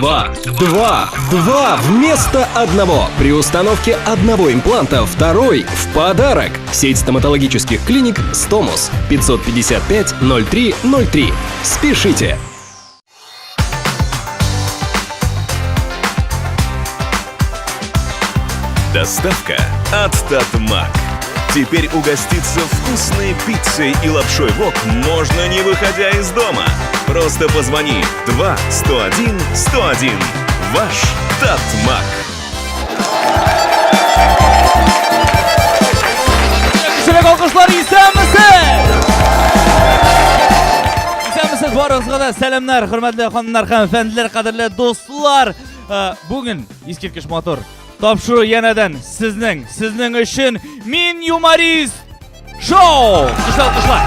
Два вместо одного. При установке одного импланта второй в подарок. Сеть стоматологических клиник «Стомус». 555-0303. Спешите! Доставка от Татмак. Теперь угоститься вкусной пиццей и лапшой вок можно, не выходя из дома. Просто позвони 2-101-101. Ваш Татмак. Şöyle alkışlar İslamisiz barınızға da selamlar, hürmetli hanımlar, hanımefendiler, kadirli dostlar. Bugün İskilkiş Motor topşuru yeniden sizning için Min Humorist Show. Alkışlar.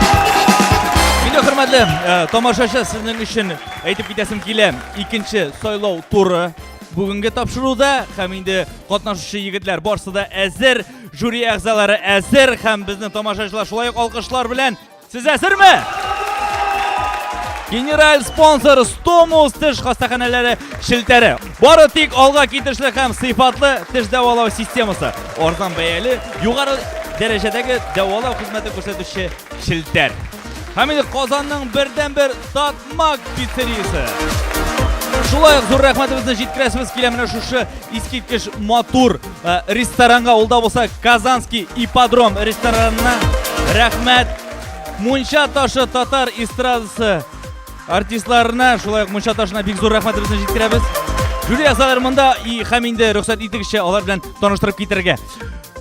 Meni hürmetli tomoshachi, sizning için aytib ketasim kelem. İkinci soylov turi bugungi topshiruvda ham endi qatnashuvchi yigitlar borsida azir, juri a'zolari azir, ham bizning tomoshachilar shulay alqishlar bilan siz asirmi? General sponsor Stomus tish xastaxonalari shiltari. Bori tek olg'a ketishli ham sifatli tish davolash sistemasi. Arzon bayali, yuqori darajadagi davolash xizmati ko'rsatuvchi shiltar. Hamida Qozonning birdan-bir Tatmak pitseriyasi. Shulay zo'r rahmatimizni yetkazamiz kelamina shu Iskilkish Motor restoranga olda bo'lsa Kazanskiy Ipodrom restoranina rahmat. Muncha toshi tatar estradasi artistlarına shulay muncha toshina bek zo'r rahmatimizni yetkazamiz. Juri a'zolari menda ham endi ruxsat etishicha ular bilan tanishtirib ketirga.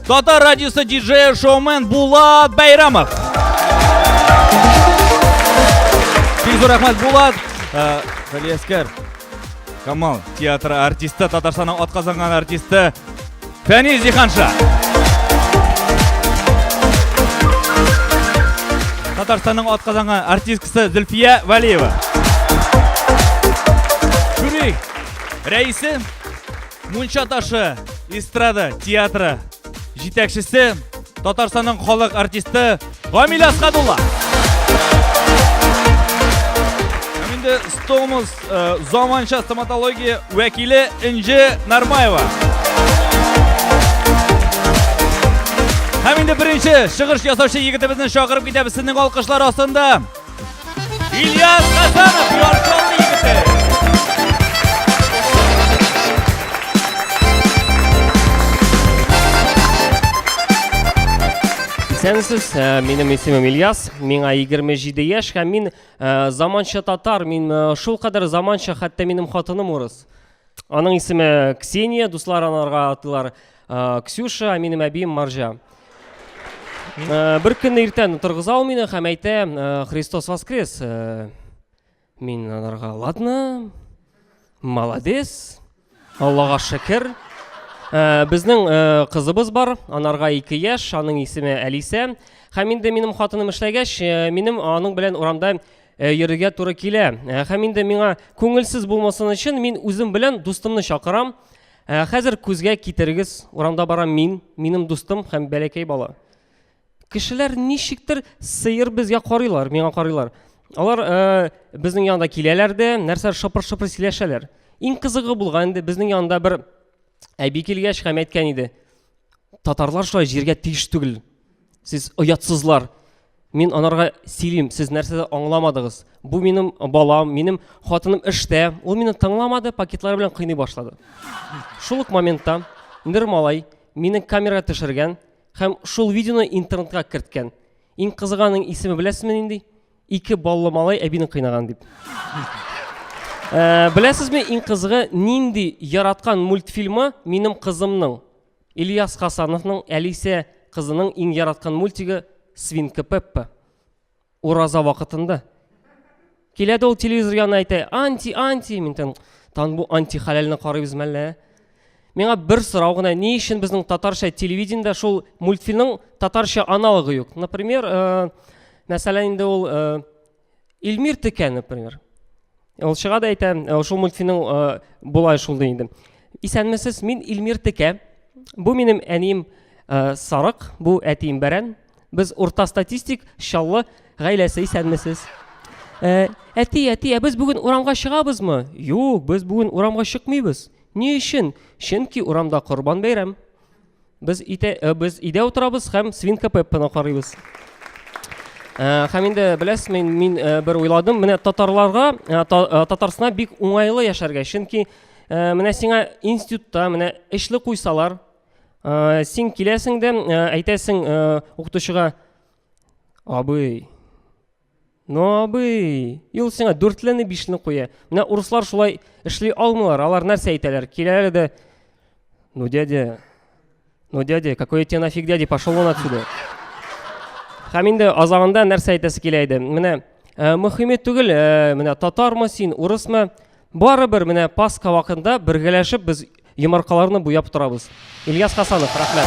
Tatar radiosi DJ showman Bulat Bayramov. Bek zo'r rahmat Bulat. Kalyaskar Kamal teatri artisti, Tataristonning ot qozongan artisti Faniz Zihansha. Tataristonning ot qozongan artistkasi Zulfiya Valiyeva. Juri raisi Muncha toshi estrada teatri yetakchisi Tataristonning xalq artisti G'amila Asqadulla. Stomus zamoncha stomatologiya vakili Inji Narmayeva. Ham endi birinchi shig'ish yasovchi yigitimizni chaqirib ketamiz. Sizning olqishlar ostida İlyas Hasanov Yoshlar yigiti. Sensiz, benim ismim İlyas, menga 27 yaş, ham men zamancha tatar, men shul qadar zamancha, hatta menim xotinim o'ris. Onun ismi Kseniya, do'stlar anarga atdilar Ksyusha, menim abim Marja. Bir kun ertan turg'izau meni ham ayta Xristos voskres. Men anarga ladno, молодец, Allohga shukr. Bizning qizimiz bor, anarga 2 yaş, aning ismi Alisa. Ham endi menim xotinim ishlagach, menim aning bilan uramda yeriga to'g'ri kela. Ham endi menga ko'ngilsiz bo'lmasin uchun men o'zim bilan do'stimni chaqiram. Hozir ko'zga ketirgiz, uramda boram menim do'stim ham balakay bola. Kishilar nishikdir seyir bizga qaraylar, menga qaraylar. Ular bizning yonda kelalarda, narsa shopir-shopir silashalar. Eng qizig'i bo'lganda bizning yonda bir Abi kelgach ham aytgan edi. Tatarlar shu yerga tegish tugil. Siz uyatsizlar. Men anarga silim, siz narsada anglamadingiz. Bu menim balam, menim xotinim ishda. U meni tinglamadi, paketlar bilan qiynay boshladi. Shuluk momentda Nir malay meni kameraga tushirgan, ham shul videoni internetga kiritgan. Eng qizig'ining ismi bilasizmi endi? 2 balli malay abini qiynagan deb. Bilasizmi, eng qizig'i nindi yaratgan multfilmi menim qizimning İlyas Hasanovning Alisa qizining eng yaratgan multigi Svinka Peppa. Uraza vaqtida keladi u televizorga aytay, anti mendan tan bu anti halalni qaraymiz malla. Menga bir so'rovgina, ne uchun bizning Tatarsha televideniyada shul multfilmning Tatarsha analogi yo'q? Например, masalan endi ul Ilmir Tikan, например. Ol шығады айтам, шул мультфильмнің бұлай шулды енді. Исәнмесіз, мен Илмир Тіке, бұл менің әнем Сарық, бұл әтейім Бәрән. Біз орта статистик, шаллы, ғайләсі исәнмесіз. әти, біз бүгін урамға шығабызмы? Юк, біз бүгін урамға шықмайбыз. Не үшін? Чөнки урамда Құрбан бәйрәм. Біз үйде отырабыз һәм свинка Пеппаны карыйбыз. Һәм инде беләсез, мин бер уйладым, менә татарларга, Татарстанда бик уңайлы яшәргә, чөнки менә сиңа институтта, менә эшле куйсалар, син киләсең дә әйтәсең укытучыга: "Абый, ел сиңа 4-лене 5-лене куя." Менә урыслар шулай эшли алмыйлар, алар нәрсә әйтәләр? Киләләр дә: "Ну, дядя, какой тебе нафиг дядя, пошел вон отсюда." Һәм инде азагында нәрсә әйтәсе килә иде. Менә мөһиме түгел, менә татармы син, урысмы, барыбер менә Пасха вакытында бергәләшеп без йомыркаларны буяп торабыз. Ильяс Хасанов, рәхмәт.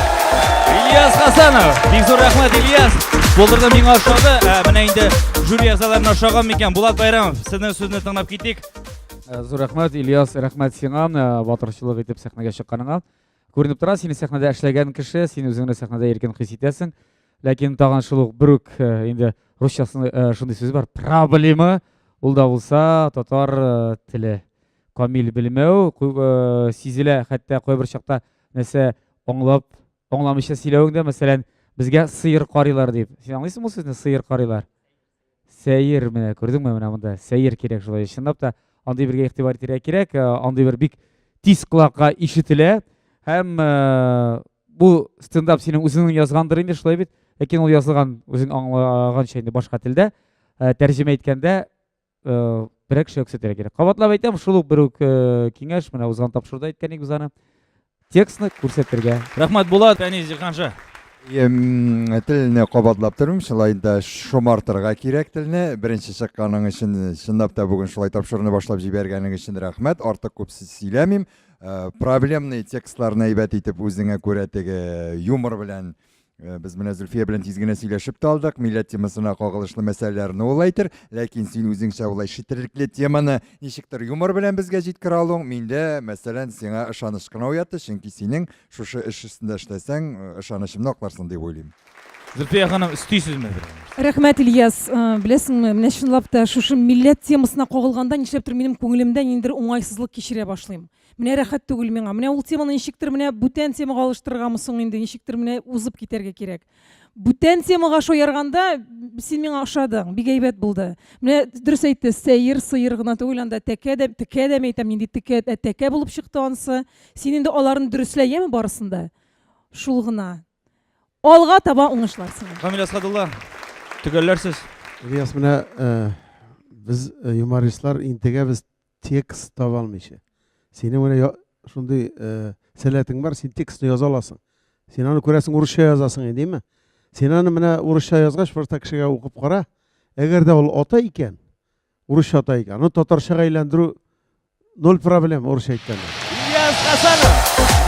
Ильяс Хасанов, бик зур рәхмәт, Ильяс. Булдырды миңа ошады. Менә инде жюри әгъзаларына ошаган микән? Булат Байрамов, сезнең сүзне тыңлап китик. Зур рәхмәт, Ильяс, рәхмәт сиңа, батырчылык итеп сәхнәгә чыкканыңа. Күренеп тора, сине сәхнәдә эшләгән кеше, син үзеңне сәхнәдә иркен хис итәсең. Ләкин тагын шул ук бер үк инде русчасын шундый сүз бар. Проблема ул да булса татар теле. Камил белмәү, сизелә, хәтта кайбер чакта нәрсә аңламыйча сөйләвеңдә, мәсәлән, безгә сыер карыйлар дип. Син аңлыйсыңмы бу сүзне, сыер карыйлар? Сәер, менә күрдеңме, менә монда сәер кирәк шулай. Чынлап та андый бергә игътибар итәргә кирәк, андый бер бик тиз кулакка ишетелә. Һәм бу стендап синең үзеңнең язгандыр инде, шулай бит. Ләкин ул язылган үзең аңлаганча инде башка телдә, тәрҗемә әйткәндә берәк шөксетергә кирәк. Кабатлап әйтәм, шул ук бер үк киңәш, менә узган тапшыруда әйткән идек без аны. Текстны күрсәтергә. Рәхмәт, Булат, Фәниз Җиһанша. Телне кабатлап торам, шулай да шомартырга кирәк телне. Беренче чыкканың өчен, чынлап та бүген шулай тапшыруны башлап җибәргәнең өчен рәхмәт. Артык күп сөйләмим. Проблемный текстларны әйбәт итеп үзеңә күрә теге юмор белән без менә Зөлфия белән тиз генә сөйләшеп та алдык. Милләт темасына кагылышлы мәсьәләләрне ул әйтер, ләкин син үзеңчә улай шитерлекле теманы ничектер юмор белән безгә җиткерә алуың миндә, мәсәлән, сиңа ышаныч кына уятты, чөнки синең шушы эш өстендә эшләсәң, ышанычымны акларсың дип уйлыйм. Зөлфия ханым, өстисезме? Рәхмәт, Ильяс. Беләсеңме, менә чынлап та шушы милләт темасына кагылганда нишләптер минем күңелемдә ниндидер уңайсызлык кичерә башлыйм. Менә рәхәт түгел миңа. Менә ул теманы ничектер менә бүтән темага алыштырыргамы соң инде, ничектер менә узып китәргә кирәк. Бүтән темага шаярганда син миңа ошадың, бик әйбәт булды. Менә дөрес әйтте, сәер, сыер гына түгел, анда тәкә дә әйтәм, нинди тәкә булып чыкты анысы. Син инде аларны дөресләйәме барысында? Шул гына. Алга таба уңышлар сиңа. Камил Асхадулла, төгәлләрсез. Ильяс, менә без юмористлар интегә без текст таба алмыйчы. Синең менә шундый сәләтең бар, син текстны яза аласың. Син аны күрәсең, урысча язасың, димме? Син аны менә урысча язгач, бер кешегә укып кара. Әгәр дә ул ата икән, урысча ата икән, аны татарчага әйләндерү ноль проблема урысча әйткәндә. Ильяс Хасанов,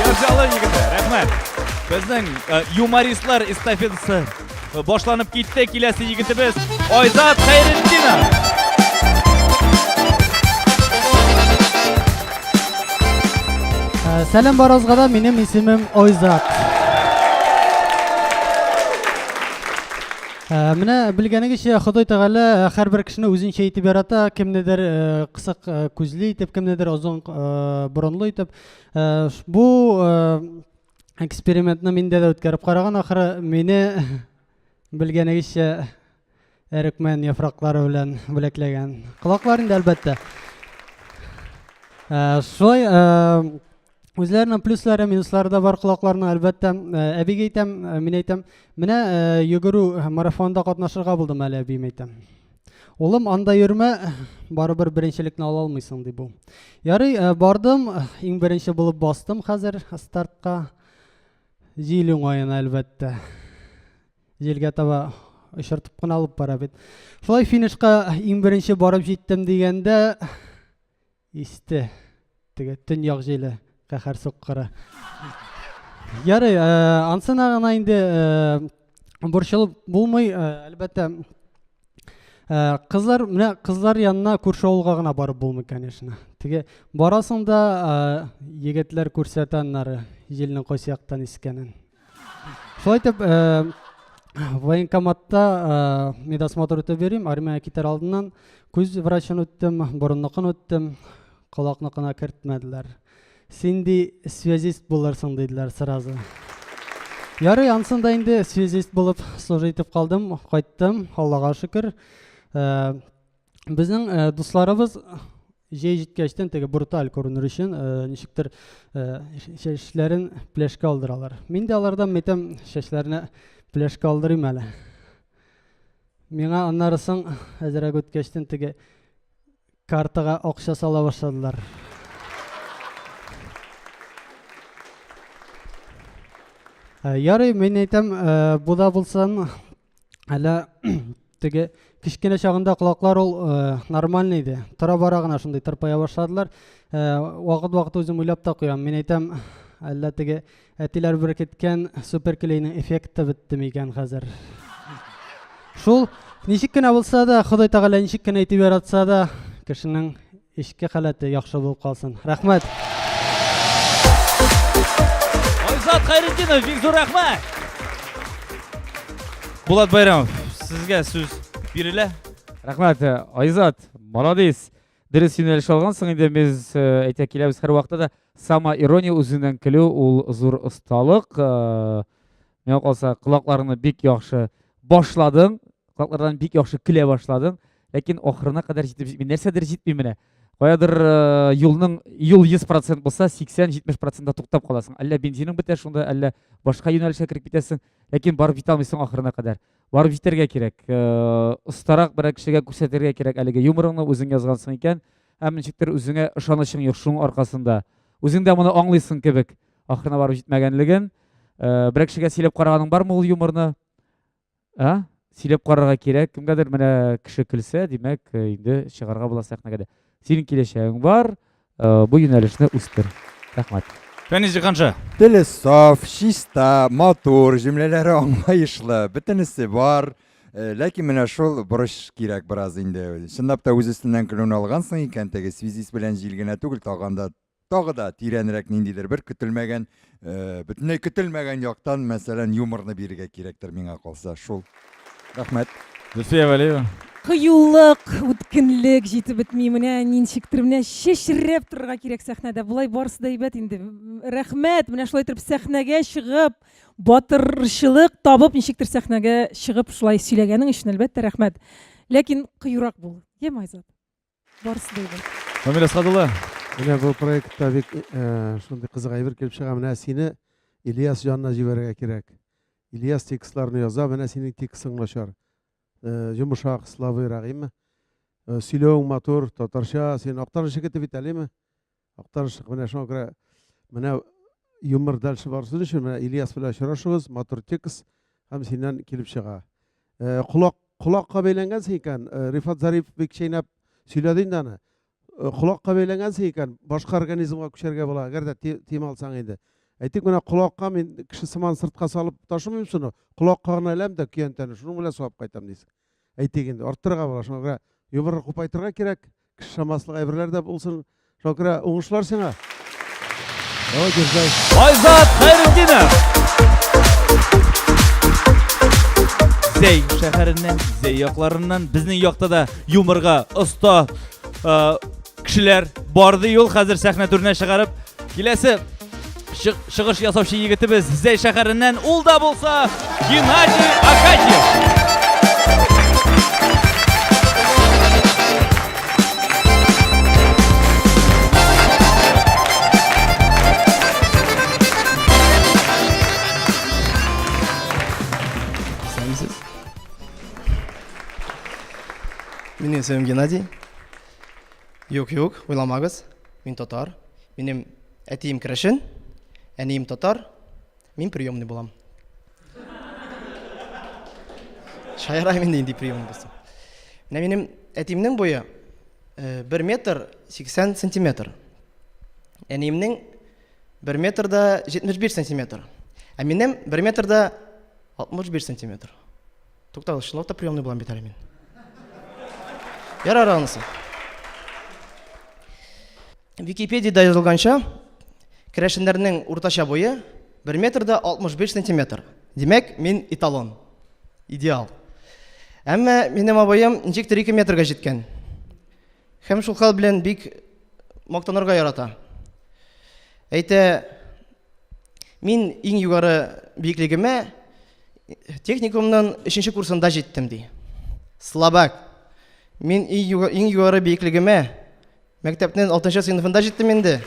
ярҗалы егет, рәхмәт. Безнең юмористлар эстафетасы башланып китте. Киләсе егетебез Айзат Хәйретдинов. Сәлем барыгызга да, минем исемем Айзат. Менә белгәнегезчә, Ходай Тәгалә һәрбер кешене үзенчә итеп ярата, кемнедер кысык күзле итеп, кемнедер озын борынлы итеп. Бу экспериментны миндә дә үткәреп караган, ахыры мине белгәнегезчә әрекмән яфраклары белән бүләкләгән. Колаклар инде әлбәттә. Шулай үзләренең плюслары, минуслары да бар колакларның, әлбәттә. Әбигә әйтәм, мин әйтәм, менә йөгерү марафонда катнашырга булдым әле, әбием әйтәм. Улым, анда йөрмә, барыбер беренчелекне ала алмыйсың ди бу. Ярый, бардым, иң беренче булып бастым хәзер стартка. Җил уңаен, әлбәттә. Җилгә таба ышыртып кына алып бара бит. Шулай финишка иң беренче барып җиттем дигәндә, исте. Теге төньяк җиле каһәр суккыры. Ярый, ансына гына инде борчылып булмый, әлбәттә. Кызлар, менә кызлар янына күрше авылга гына барып булмый, конечно. Теге барасың да егетләр күрсәтә аннары җилнең кайсы яктан искәнен. Шулай итеп, военкоматта медосмотр өтіп берейін. Армияға кетер алдынан көз врачын өттім, бұрыннықын өттім, құлақнықына кіртмәділер. Сенде связист боларсың дейділер сразу. Яры ансында енді связист болып служить етіп қалдым, қайттым, Аллаға шүкір. Біздің дусларыбыз жей жеткештен теге бруталь көрінір үшін нешіктір шешлерін плешке алдыралар. Мен де алардан метем шешлеріне плешке алдырайым әлі. Меңа аннарысың әзірәк өткештен теге картаға ақша сала башладылар. Яры мен айтам, бұда болсан әлі теге кішкене шағында құлақлар ол нормальный еді. Тұра барағына шындай тұрпая башладылар. Уақыт өзім ойлап та қоям. Мен айтам, әлі теге әтилер бір кеткен суперклейнің эффекті бітті мекен қазір. Шул нешік кіна болса да, Құдай тағала нешік кіна еті бер атса да, кішінің ішкі қалаты яқшы болып қалсын. Рахмет. Айзат Хайретдинов, бек зор рахмат. Болат Байрамов, сізге сөз берілі. Рахмет, Айзат, молодец. Дұрыс юнәліш алғансың, енді біз әйте келеміз әр уақытта да сама ирония өзіңнен келу, ол зор ұсталық. Мен қалса құлақларыны бек яқшы башладың, құлақлардан бек яқшы күле башладың, ләкин ақырына қадар жетіп жетмей, нәрседер жетмей міне. Қоядыр юл 100% болса, 80-70%-да тоқтап қаласың. Әлі бензинің бітер, шонда әлі башқа юнәлішке кіріп кетесің, ләкин барып жете алмайсың ақырына қадар. Барып жетерге керек. Ұстарақ бір кішіге көрсетерге керек. Әліге юморыңны өзің жазғансың екен. Әміншіктер өзіңе ышанышың жоқ шуның арқасында. Өзің де мұны аңлайсың кебек. Ақырына барып жетмегенлігін. Бір кішіге сөйлеп қарағаның бар ма ол юморны? Сөйлеп қарарға керек. Кімгедір міне кіші күлсе, демек, енді шығарға бола сақнагады. Сенің келешегің бар, бұл юнәлішні үстір. Рахмат. Фәнижі қанша? Тілі саф, шиста, мотор, жемлелері аңлайышлы, бітінісі бар. Ләкин менә шул бұрыш керек біраз инде. Шындап та өз үстінен күлін алғансың екен, теге связист белән җилгенә түгел, тағы да тирәнрәк ниндидер бір көтелмәгән, бөтенләй көтелмәгән яктан, мәсәлән, юморны бирергә кирәктер миңа калса. Шул. Рахмәт. Зөлфия Вәлиева. Қиюлық, өткінлік жетіп бітмей, міне неншіктір, міне шешіреп тұрға керек сәхнәдә. Бұлай барысы да ибәт инде. Рәхмәт, міне шулай тұрып сәхнәгә шығып, батыршылық табып, нешіктір сәхнәгә шығып, шулай сөйләгәнің үшін әлбәттә рәхмәт. Ләкин қиюрақ бол. Ем Айзат. Барысы да ибәт. Камил Асқадулла. Менә бұл проектта бик шундый қызык әйбер килеп чыга. Менә сине Ильяс янына җибәрергә кирәк. Ильяс текстларны яза, менә синең текстың начар. Жұмышақ, славырақ еме. Сөйлеуің матур, татарша, сен ақтарышы кетіп бітәлеме? Ақтарышық, менә шоң көре, менә юмор дәлші барсын үшін, менә Ильяс білә шырашығыз, матур текст, һәм сенен келіп шыға. Құлаққа бәйләнгән сейкен, Рифат Зарипов бек шейнәп сөйләдейін дәні. Құлаққа бәйләнгән сейкен, башқа организмға күшерге бола, әгер дә тем алсаң енді. Әйтек менә құлаққа мен кіші сыман сыртқа салып ташымайым шыны. Құлаққа ғына әлем дә күйентәні, шының біле суап қайтам дейсің. Әйтек енді, арттырға бола, шыңа көре, юмыры құпайтырға керек, кіші шамасылық әйбірлер де болсын, шыңа көре, оңышылар сеңа. Айзат Хайретдинов. Зей шәһәреннән, Зей якларыннан, безнең якта да юморга оста кешеләр барды юл хәзер сәхнә түренә чыгарып, киләсе шығыш ясаучы егетебез Зей шәһәреннән ул да булса Геннадий Акатьев. Менің есімім Геннадий. Yok, ойламағыз. Мен татар. Менің әтейім кірішін. Әнейім татар. Мен приемный болам. Шайрай мен дейінде приемный болсам. Менің әтейімнің бойы 1 метр 80 сантиметр. Әнейімнің 1 метрда 75 сантиметр. Ә менің 1 метрда 65 сантиметр. Тоқтағыз, шылаута приемный болам бет әлі мен. Яра араңызы. Википедияда жазылғанша, кірәшіндерінің орташа бойы 1 метрда 65 сантиметр. Демек, мен эталон. идеал. Әмма минем абаем ничектер 2 метрга җиткән. Һәм шул хәл белән бик мактанырга ярата. Әйтә, мин иң югары биеклегемә техникумның 3нче курсында җиттем ди. Слабак. Мин иң югары биеклегемә мәктәпнең 6нчы сыйныфында җиттем инде.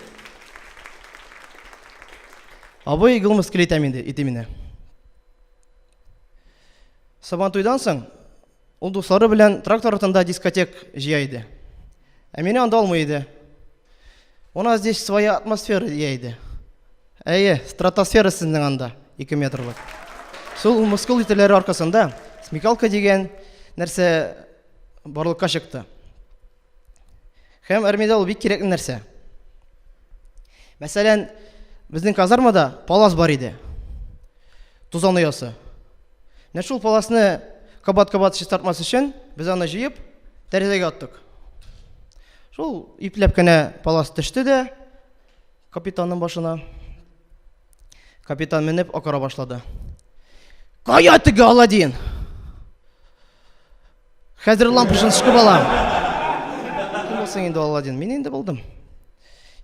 Абый гылмыс килетәм инде ите мине. Сабантуйдан соң ул дуслары белән трактор артында дискотек җыя иде. Ә мине анда алмый иде. У нас здесь своя атмосфера дия иде. Әйе, стратосфера сезнең анда 2 метрлык. Шул мускул ителәре аркасында смекалка дигән нәрсә барлыкка чыкты. Һәм армиядә ул бик кирәкле нәрсә. Мәсәлән, безнең казармада палас бар иде. Тузан оясы. Менә шул паласны кабат-кабат чистартмас өчен без аны җыеп тәрәзәгә аттык. Шул ипләп кенә палас төште дә капитанның башына. Капитан менеп акыра башлады. Кая теге Аладдин? Хәзер лампашын шыкып алам. Кем булсың инде Аладдин? Мин инде булдым.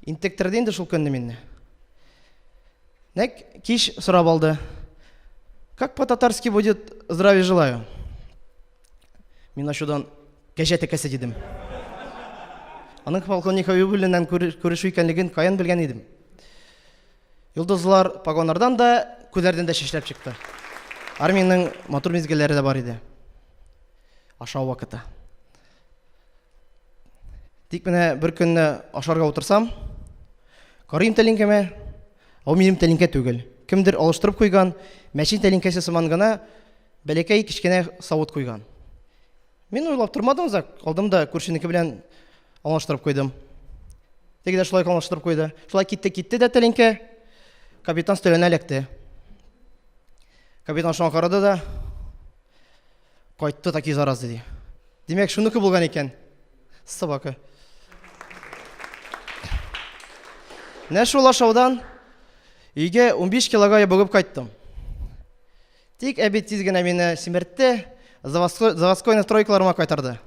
Интектерде инде шул көнне минне. Нәк кич сорап алды. Как по-татарски будет здравия желаю? Мин ачудан кәҗә текәсе дидем. Аның полковник Аюб белән күрешү икәнлеген каян белгән идем. Йолдызлар погоннардан да, күзләрдән дә шишләп чыкты. Армиянең матур мизгелләре дә бар иде. Ашау вакыты. Тик менә бер көнне ашарга утырсам, карыйм тәлинкәмә, ул минем тәлинкә түгел. Кемдер алыштырып куйган, мәчет тәлинкәсе сыман гына бәләкәй кичкенә савыт куйган. Мин уйлап тормадым узак, алдым да күршенеке белән алыштырып куйдым. Теге дә шулай алыштырып куйды. Шулай китте дә тәлинкә. Капитан стөлөнә эләкте. Капитан шуңа карады да кайтты таки зараз ди. Димәк, шуныкы булган икән. Собака. Менә шул ашаудан өйгә 15 килога ябыгып кайттым. Тик әби тиз генә мине симертте, заводской настройкаларыма кайтарды.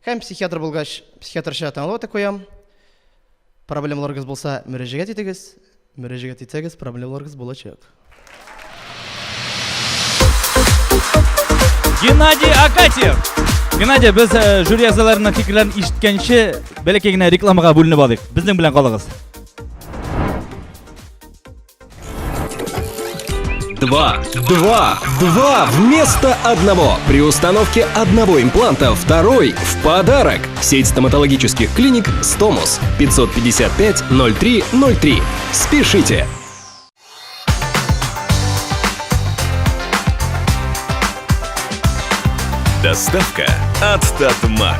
Һәм психиатр булгач, психиатрча таңлап куям. Проблемаларыгыз булса, мөрәҗәгать итегез. Мөрәҗәгать итсәгез, проблемаларыгыз булачак. Геннадий Акатьев. Геннадий, без жюри әгъзаларының фикерләрен ишеткәнче бәләкәй генә рекламага бүленеп алдык. Безнең белән калыгыз. 2 вместо одного. При установке одного импланта второй в подарок. Сеть стоматологических клиник Стомус. 555-0303. Спешите. Доставка от Татмак.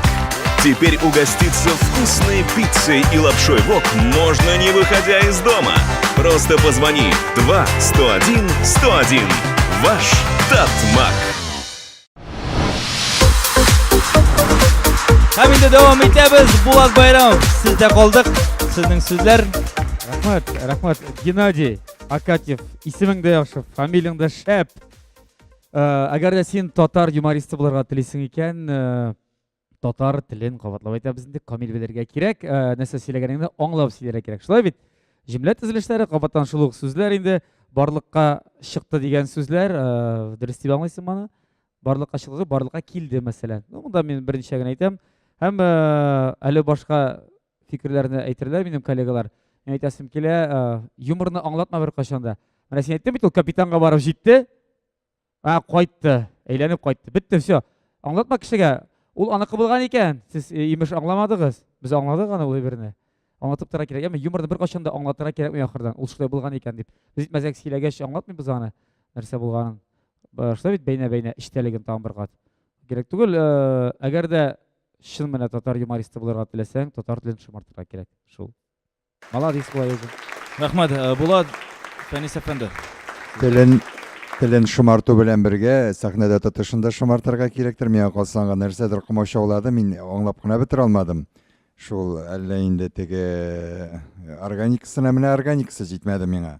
Теперь угоститься вкусной пиццей и лапшой вок можно, не выходя из дома. Просто позвони 2-101-101. Ваш Татмак. Һәм инде дәвам итәбез. Булат Байрамов, сездә калдык. Сезнең сүзләр. Рахмат. Геннадий Акатьев. Исемең дә яхшы, фамилияң да шәп. Әгәр дә син татар юмористы булырга телисең икән, татар телен кабатлап әйтәбез инде, камил белергә кирәк. Нәрсә сөйләгәнеңне аңлап сөйләргә кирәк. Шулай бит? Җөмлә төзелешләре, кабаттан шул ук сүзләр инде барлыкка чыкты дигән сүзләр, дөрес дип аңлыйсың моны? Барлыкка чыкты, барлыкка килде мәсәлән. Монда мин берничә генә әйтәм. Һәм әле башка фикерләрне әйтерләр минем коллегалар. Мин әйтәсем килә, юморны аңлатма бер кашанда. Менә син әйттең бит, ул капитанга барып җитте. Кайтты, әйләнеп кайтты. Битте, все. Аңлатма кешегә. Ул аныкы булган икән. Сез имеш аңламадыгыз. Без аңладык аны ул әйберне. Аңлатып тора кирәк. Юморны бер кашанда аңлатырга кирәкме ахырдан? Ул шулай булган икән дип. Без мәзәк сөйләгәч аңлатмыйбыз аны. Нәрсә булганын. Шулай бит бәйнә-бәйнә иштәлеген тагын бер кат. Кирәк түгел, әгәр дә шын менә татар юмористы булырга теләсәң, татар телен шомартырга кирәк. Шул. Молодец булай үзең. Рәхмәт, Булат Фәнис әфәнде. Телен шомарту белән бергә сәхнәдә тотышында шомартырга кирәктер. Миңа калсаңга нәрсәдер комачаулады, мин аңлап кына бетерә алмадым. Шул әллә инде теге органикасына менә органикасы җитмәде миңа.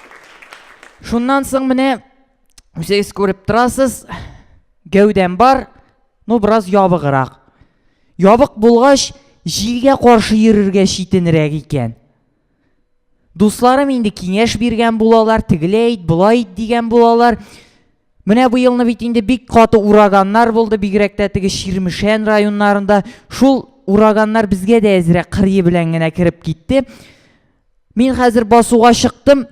Шуннан соң менә үзегез күреп торасыз, гәүдәм бар, ну бераз ябыграк. Ябык булгач, җилгә каршы йөрергә читенрәк икән. Дусларым инде киңәш биргән булалар, тегеләй, булай дигән булалар. Менә бу елны бит инде бик каты ураганнар булды, бигрәк тә теге Ширмешән районнарында. Шул ураганнар безгә дә әзрәк кырые белән генә кирип китте. Мин хәзер басуга чыктым,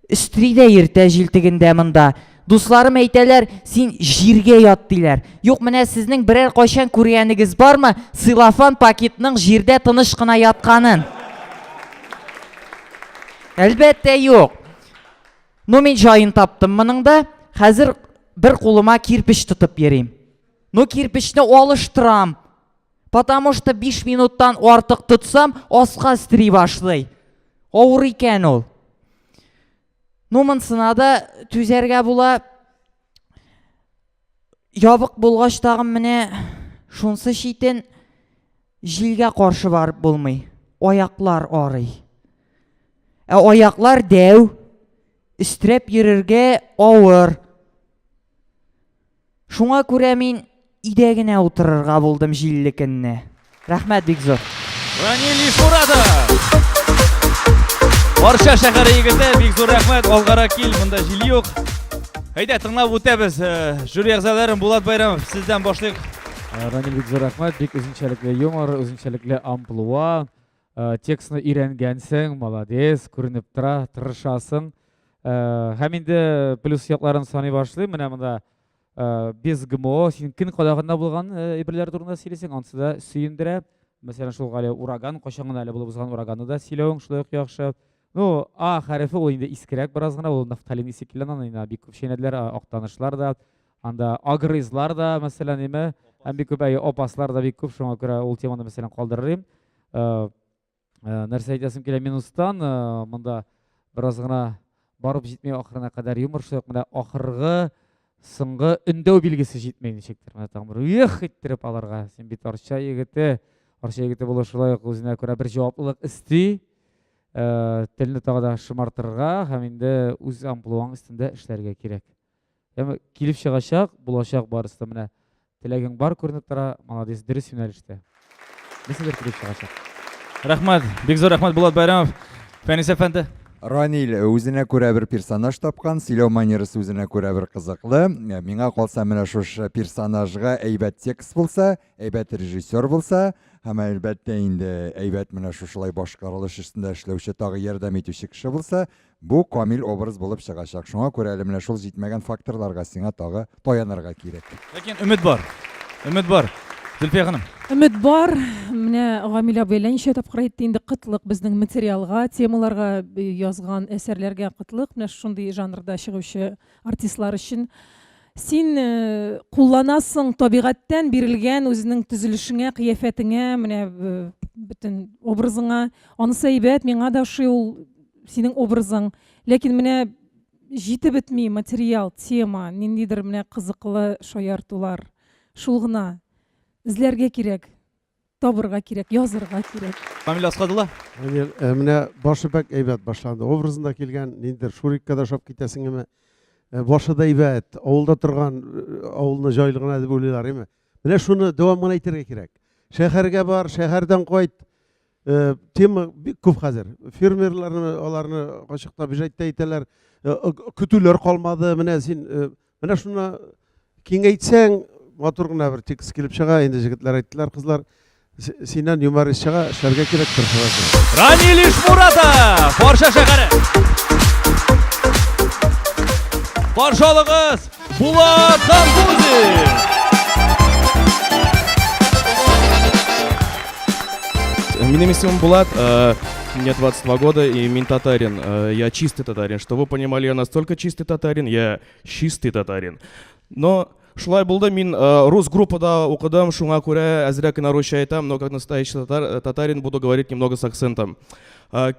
өстридә иртә җилтегендә монда. Дусларым әйтәләр, син җиргә ят диләр. Юк, менә сезнең берәр кайчан күргәнегез бармы? Силафан пакетның җирдә тыныш кына ятканын. Әлбәттә юк. Ну мин җаен таптым моның да. Хәзер бер кулыма кирпич тотып йөрим. Ну кирпичне алыштырам. Потому что 5 минуттан артык тотсам, аска стри башлый. Авыр икән ул. Ну монсына да түзәргә була. Ябык булгач тагын менә шунсы читен җилгә каршы барып булмый. Аяклар арый. Аяклар дәү, өстрәп йөрергә авыр. Шуңа күрә мин өйдә генә утырырга булдым җилле көнне. Рәхмәт бик зур. Ранил Ишмуратов! Орша шәһәре егете, бик зур рәхмәт, алгара кил, монда җил юк. Әйдә, тыңлап үтәбез. Жюри әгъзаларым Булат Байрамов, сездән башлыйк. Ранил, бик зур рәхмәт, бик үзенчәлекле юмор, үзенчәлекле амплуа. Текстны өйрәнгәнсең, молодец, күренеп тора, тырышасың. Һәм инде плюс якларын саный башлыйм. Менә монда без ГМО, син көн кадагында булган әйберләр турында сөйләсәң, анысы да сөендерә. Мәсәлән, шул гали ураган, кайчан гына әле булып узган ураганны да сөйләвең шулай ук яхшы. Ну, А хәрефе ул инде искерәк бераз гына, ул нафталин исе килгән, аны бик күп шәйнәдләр, актанышлар да, анда агрызлар да, мәсәлән, неме, һәм бик күп опаслар да бик күп, шуңа күрә ул теманы мәсәлән калдырырым. Нәрсә әйтәсем килә минустан, монда бераз гына барып җитмәй ахырына кадәр юмор, шулай ук менә ахыргы соңгы өндәү билгесе җитмәй ничектер. Менә тагын бер ух иттереп алырга. Син бит арча егете булу шулай ук үзенә күрә бер җаваплылык исти. Телне тагы да шымартырга һәм инде үз амплуаң өстендә эшләргә кирәк. Яме килеп чыгачак, булачак барысы менә теләгең бар күренеп тора, молодец, дөрес юнәлештә. Нәрсәдер килеп чыгачак. Рәхмәт, бик зур рәхмәт Булат Байрамов. Фәнис әфәнде. Ранил үзенә күрә бер персонаж тапкан, сөйләү манерасы үзенә күрә бер кызыклы. Миңа калса менә шушы персонажга әйбәт текст булса, әйбәт режиссер булса, һәм әлбәттә инде әйбәт менә шушылай башкарылыш өстендә эшләүче тагы ярдәм итүче кеше булса, бу камил образ булып чыгачак. Шуңа күрә әле менә шул җитмәгән факторларга сиңа тагы таянырга кирәк. Ләкин өмет бар. Өмет бар. Зөлфия ханым. Өмет бар. Менә Гамил абый ничә тапкыр әйтте инде, кытлык безнең материалга, темаларга язган әсәрләргә кытлык. Менә шундый жанрда чыгучы артистлар өчен син кулланасың табигатьтән бирелгән үзенең төзелешеңә, кыяфәтеңә, менә бөтен образыңа. Анысы әйбәт, миңа да ошый ул синең образың. Ләкин менә җитеп бетми материал, тема, ниндидер менә кызыклы шаяртулар. Шул гына эзләргә кирәк, табырга кирәк, язырга кирәк. Камил Асқадулла. Менә башы бәк әйбәт башланды. Образында килгән ниндер Шурикка да шап китәсеңме? Башы да әйбәт, авылда торган, авылны җайлыгына дип уйлыйлар, име? Менә шуны дәвам гына әйтергә кирәк. Шәһәргә бар, шәһәрдән кайт. Тема бик күп хәзер. Фермерларны, аларны ачыкта бижәйтә әйтәләр, көтүләр калмады. Менә син менә шуны киңәйтсәң, матур гына бер текст килеп чыга. Инде җегетләр әйттеләр, кызлар, синнән юморист чыга, эшләргә кирәк тырышырга. Ранил Ишмуратов, Орша шәһәре. Баршалыгыз Булат Хамбузин. Меня Мисим Булат, мне 22 года и мин татарин. Я чистый татарин. Чтобы вы понимали, я настолько чистый татарин, я чистый татарин. Но шулай булды, мин рус группада укыдым, шуңа күрә әзрәк нарушча айтам, но как настоящий татарин буду говорить немного с акцентом.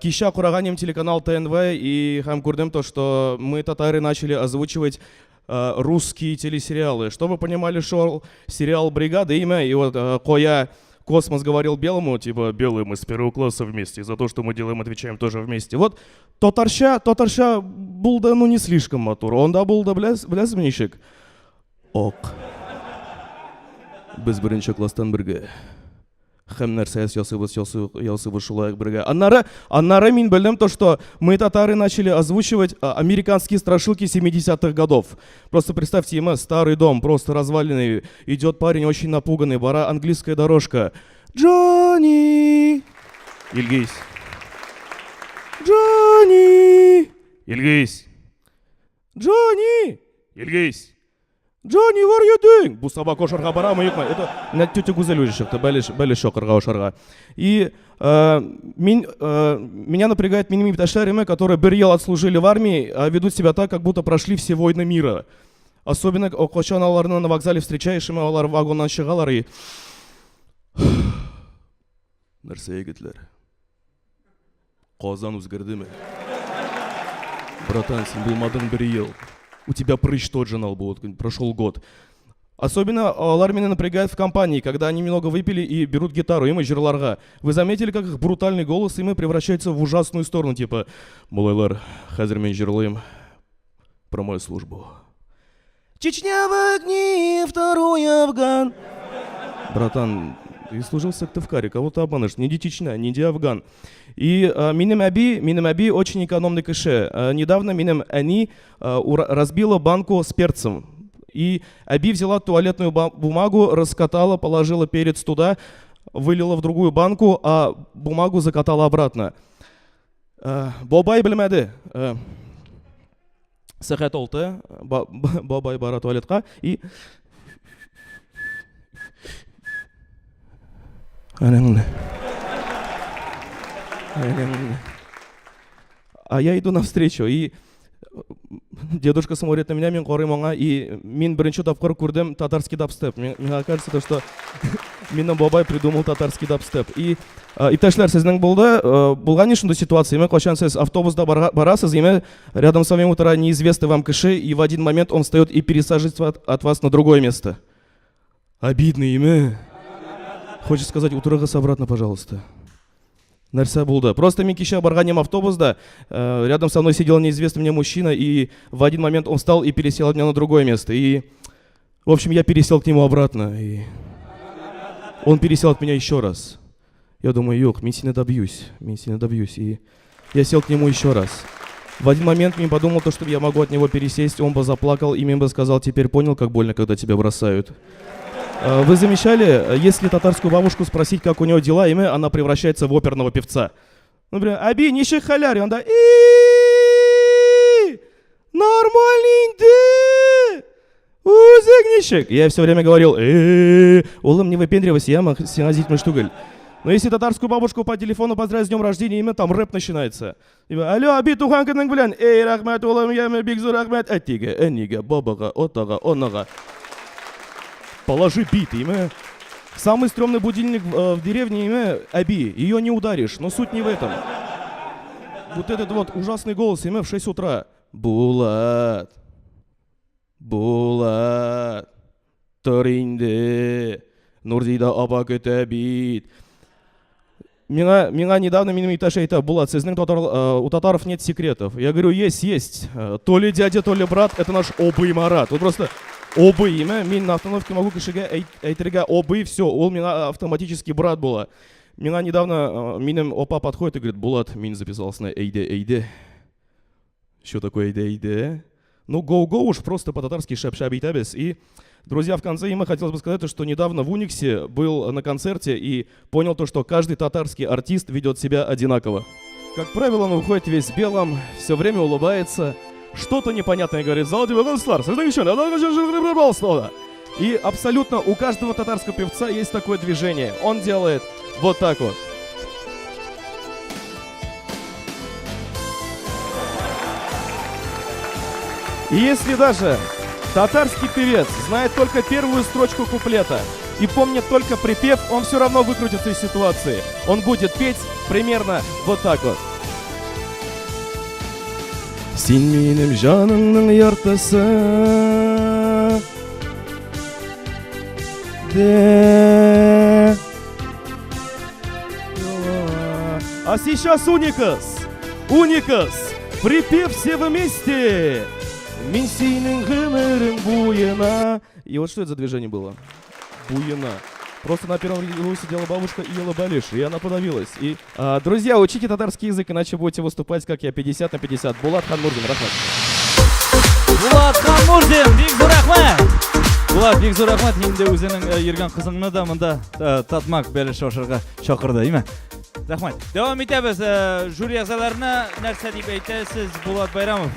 Кища кураганем телеканал ТНВ и хам курдем то, что мы татары начали озвучивать русские телесериалы. Чтобы вы понимали, шел сериал «Бригада», имя, и вот коя Космос говорил белому, типа, белый мы с первого класса вместе, за то, что мы делаем, отвечаем тоже вместе. Вот Татарша был да, ну, не слишком матур, он да был да білесің Ок. Біз бірінші класстан бірге. Һәм нәрсә ясыбыз шулай бірге. Аннары мин білдім то, что мы татары начали озвучивать американские страшилки 70-х годов. Просто представьте ему старый дом, просто разваленный. Идет парень очень напуганный, бара английская дорожка. Джонни! Илгейс. Джонни! Илгейс. Джонни! Илгейс. Джонни, what are you doing? Бу собака ошарға барамы, юкма? Это на тетя Гузель уже шықты, бәлі шоқырға ошарға. И меня напрягает минимум ташаримы, которые бір ел отслужили в армии, а ведут себя так, как будто прошли все войны мира. Особенно қошан аларны на вокзале встречаешь, и алар вагоннан шығалар и... Нәрсе егетлер? Қазан өзгерді ме? Братан, сен болмадың бір ел. У тебя прыщ тот же на лбу, прошел год. Особенно алар меня напрягает в компании, когда они немного выпили и берут гитару, им и жерларға. Вы заметили, как их брутальный голос им превращается в ужасную сторону, типа «Малайлар, хазір мен жерлайым про мою службу». Чечня в огне, второй Афган. Братан, ты служил в Сыктывкаре, кого-то обманешь, не иди Чечня, не иди Афган. И минем аби очень экономный кэше. Недавно минем они разбила банку с перцем. И Аби взяла туалетную бумагу, раскатала, положила перец туда, вылила в другую банку, а бумагу закатала обратно. Бобай білмәді. Сәхәт олты, бабай бара туалетқа и... А я иду навстречу, и дедушка смотрит на меня, мен қараймын оңа, и мен бірінші тапқыр көрдім татарский дабстеп. Мне кажется, что менің бабай придумал татарский дабстеп. И иптәшләр, сезнең болған ешінде ситуация, қашан сіз автобуста барасыз, рядом с вами утра неизвестный вам кіші, и в один момент он встает и пересаживается от вас на другое место. Обидно имя. Хочется сказать, утырығыз обратно, пожалуйста. Нәрсе болды. Просто мен кеше барғанем автобуста, рядом со мной сидел неизвестный мне мужчина, и в один момент он встал и пересел от меня на другое место. И, в общем, я пересел к нему обратно, и он пересел от меня еще раз. Я думаю, ёк, мен сені добьюсь. И я сел к нему еще раз. В один момент я подумал, что я могу от него пересесть, он бы заплакал, и мне бы сказал, теперь понял, как больно, когда тебя бросают. Вы замечали, если татарскую бабушку спросить, как у нее дела, она превращается в оперного певца. Например, Аби, нищих халяри, он да, нормальный, узик нищик. Я все время говорил, улым не выпендривайся, я синазить штугаль. Но если татарскую бабушку по телефону поздравить с днем рождения, там рэп начинается. Алло, Аби, тухан кының білән, рахмет, улым, яме, бигзу рахмет, әттиге, әнниге, бабаға, отаға, онаға. Положи бит, Самый стрёмный будильник в деревне, Аби, ее не ударишь, но суть не в этом. Вот этот вот ужасный голос, в 6 утра. Булат, Торинде, Нурзида аба көтә бит. Меня недавно Минимиташа айтты, Булат, у татаров нет секретов. Я говорю, есть. То ли дядя, то ли брат, это наш обый Марат. Вот просто... Обы имя, мен на остановке могу кішіге әйтірге обы, все, ол меня автоматически брат была. Меня недавно, минем опа подходит и говорит, Булат, мен записался на эйде. Что такое эйде? Ну, go уж просто по-татарски шап-шабитабес. И, друзья, в конце хотелось бы сказать, что недавно в Униксе был на концерте и понял то, что каждый татарский артист ведет себя одинаково. Как правило, он выходит весь в белом, все время улыбается. Что-то непонятное говорит, и абсолютно у каждого татарского певца есть такое движение. Он делает вот так вот. И если даже татарский певец знает только первую строчку куплета и помнит только припев, он все равно выкрутится из ситуации. Он будет петь примерно вот так вот. Син минем жанымның яртысы, А сейчас Уникас, припев все вместе. Миссийным гымером буена. И вот что это за движение было? Буена. Просто на первом ряду сидела бабушка и ела балиш, и она подавилась. И, друзья, учите татарский язык, иначе будете выступать, как я, 50 на 50. Булат Ханмурзин, рахмат. Булат Ханмурзин, бик зур рахмат. Булат, бик зур рахмат. Енді өзінің ерген қызыңны да мында татмак бәліш ашырға шақырды, дейме? Рахмат. Давам етеміз, жюри ағзаларына нәрсе деп айтасыз, Булат Байрамов.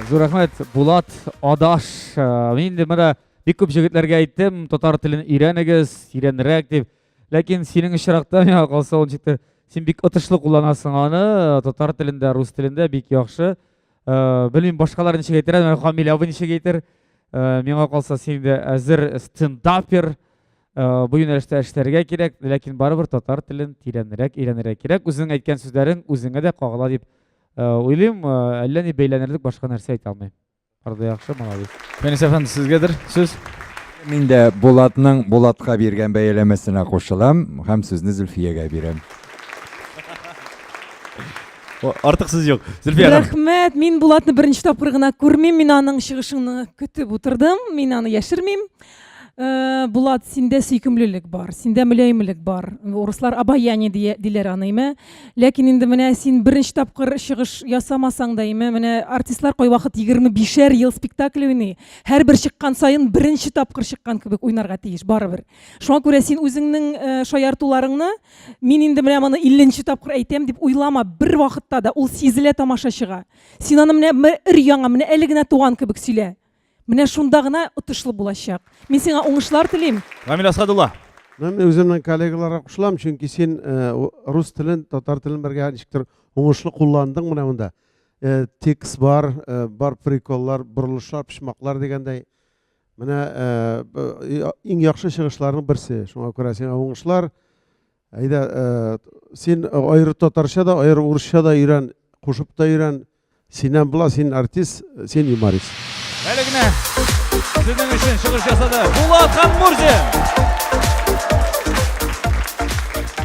Зур рахмат, Булат адаш. Мен де мына бик көп жігітлерге айттым, татар тілін үйренірек деп. Ләкин сенің ішірақта мен қалса оншықты сен бик ұтышлы қолданасың аны, татар тілінде, рус тілінде бик яқшы. Білмеймін, башқалар нешеге айтыр, мен Хамил абы нешеге айтыр. Мен қалса сен де әзір стендапер. Бұл юнәлішті әштерге керек, ләкин барыбір татар тілін үйренірек керек. Өзінің айтқан сөздерің өзіңе де қағыла деп ойлайым, әлі не бейләнерлік башқа нәрсе айта алмайым. Арда яқшы, молодец. Менес әфенді, сізгедір сөз? Мен де Булатқа берген бәйелемесіне қосылам, һәм сөзні Зүлфияға берем. Артық сөз жоқ. Зүлфия ханым. Рахмет, мен Булатны бірінші тапқыр ғана көрмеймін, мен аның шығышыңны күтіп отырдым, мен аны яшірмеймін. Булат, сенде сүйкімлілік бар, сенде мүлеймілік бар. Орыслар обаяние дилер анайме. Ләкин енді менә сен бірінші тапқыр шығыш ясамасаң да еме, менә артистлар қой вақыт 25 ел спектакль ойнай. Һәр бір шыққан сайын бірінші тапқыр шыққан кебек ойнарға тиеш, барыбір. Шуңа күрә сен үзеңнең шаяртуларыңны мен енді менә моны 50-нче тапқыр әйтәм дип уйлама, бір вакытта да ул сизелә тамашачыга. Син аны менә өр-яңа, менә әле генә туган кебек сөйлә. Менә шунда гына отышлы булачак. Мен сиңа уңышлар телим. Рамил Асхадулла. Мен өзімнің коллегаларға қосылам, чөнки сен рус тілін, татар тілін бірге ничектер уңышлы қолдандың мына монда. Текст бар приколлар, бұрылышлар, пішмақлар дегендей. Менә иң яхшы чыгышларның берсе. Шуңа күрә сиңа уңышлар. Әйдә, сен аеры татарча да, аеры урысча да өйрән, кушып та өйрән. Синнән була, син артист, сен юморист. Әлі генә сіздің үшін шығыш жасады Булат Ханмурзин.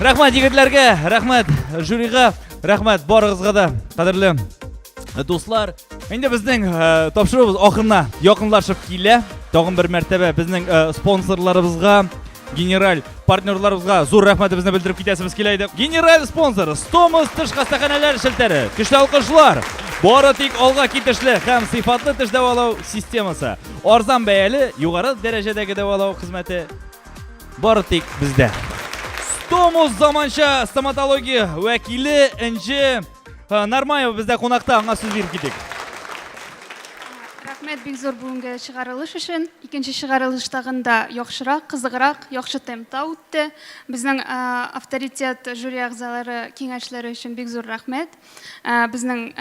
Рахмат егетләргә, рахмат жюриға, рахмат барыгызга да, қадірлі достар. Енді біздің тапшыруыбыз ақырына якынлашып килә. Тагын бір мәртәбә біздің спонсорларыбызға, генераль партнерларыбызға зур рахмәтебезне белдереп китәсебез килә. Генераль спонсор Стомус тыш хастаханәләр шелтәре. Көчле алкышлар. Бары тик алга китешле һәм сыйфатлы тыш дәвалау системасы. Арзан бәяле, югары дәрәҗәдәге дәвалау хезмәте бары тик бездә. Стомус заманча стоматология вәкиле Энҗе Нармаева бездә кунакта, аңа сүз биреп китик. Рахмет бик зур бүгенге чыгарылыш өчен. Икенче чыгарылыштагында яхшырак, кызыграк, яхшы темпта үтте. Безнең авторитет жюри әгъзалары киңәшләре өчен бик зур рахмет. Безнең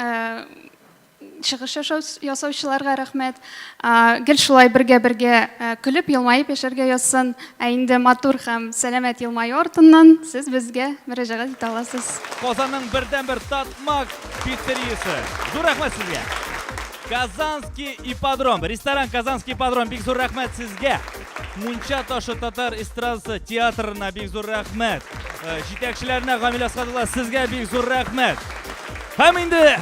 чыгыш ясаучыларга рахмет. Гел шулай бергә көлеп, елмаеп яшәргә язсын. Инде матур һәм сәламәт елмаю артыннан сез безгә мөрәҗәгать итә аласыз. Казанның бердән-бер татмак пиццериясе. Зур рахмет сезгә. Казанский ипподром, ресторан Казанский ипподром, бик зур рахмет сезгә. Мунча ташы татар эстрадасы театрына бик зур рахмет. Җитәкчеләренә Гамил Асхадулла, сезгә бик зур рахмет. Һәм инде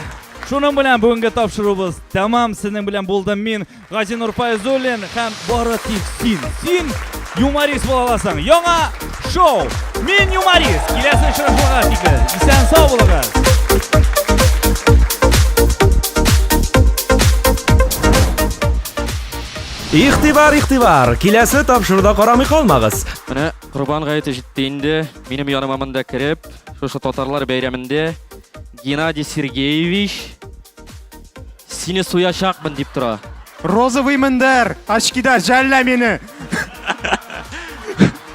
шуның белән бүгенге тапшыруыбыз тәмам. Сезнең белән булдым мин, Газинур Файзуллин, һәм бары тик син юморист була аласың. Яңа шоу Мин юморист. Киләсе очрашуга тикле. Исән сау булыгыз. Игътибар, киләсе тапшыруда карамый калмагыз. Менә Курбан гаете җитте инде. Минем яныма монда кирип, шушы татарлар бәйрәмендә Геннадий Сергеевич сине суячакмын дип тора. Розовый мендер, очкида жәллә мине.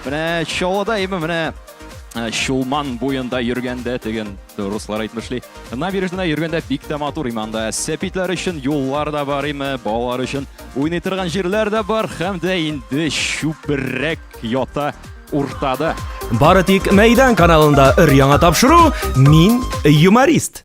Менә шоуда менә Шулман буенда йөргәндә теген руслар әйтмешли. Набережныйда йөргәндә бик тә матур иманда. Сәпитләр өчен юллар да бар име, балалар өчен уйный торган җирләр дә бар, һәм дә инде шүпрәк ята уртада. Бары тик мәйдан каналында өр-яңа тапшыру Мин юморист.